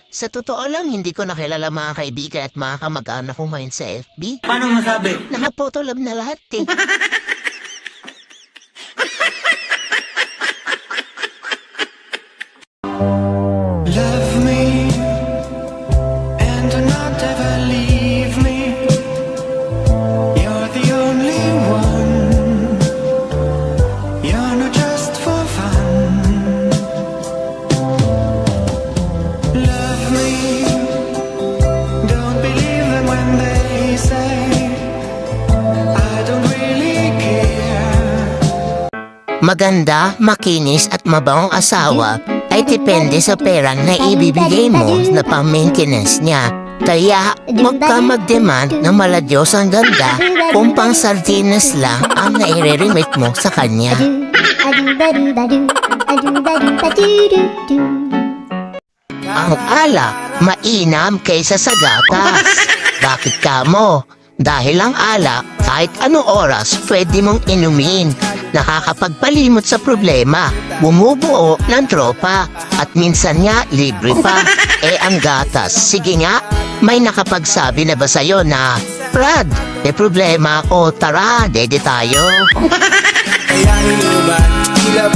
Sa totoo lang, hindi ko nakilala mga kaibigan at mga kamag-anak ko ngayon sa FB. Paano masabi? Naka-photolab na lahat eh. Love me and do not ever leave me. You're the only one. You're not just for fun. Love me. Don't believe them when they say I don't really care. Maganda, makinis at mabangong asawa ay depende sa perang na ibibigay mo na pang-maintenance niya. Kaya huwag ka mag-demand na maladyos ang ganda kung pang sardinas lang ang nai-remit mo sa kanya. Ang alak, mainam kaysa sa gatas. Bakit ka mo? Dahil ang alak, kahit anong oras pwede mong inumin. Nakakapagpalimot sa problema, bumubuo ng tropa, at minsan nga libre pa. Ang gatas, sige nga, may nakapagsabi na ba sa'yo na, Brad, may problema ako, tara, dede tayo. Kaya inuman, sila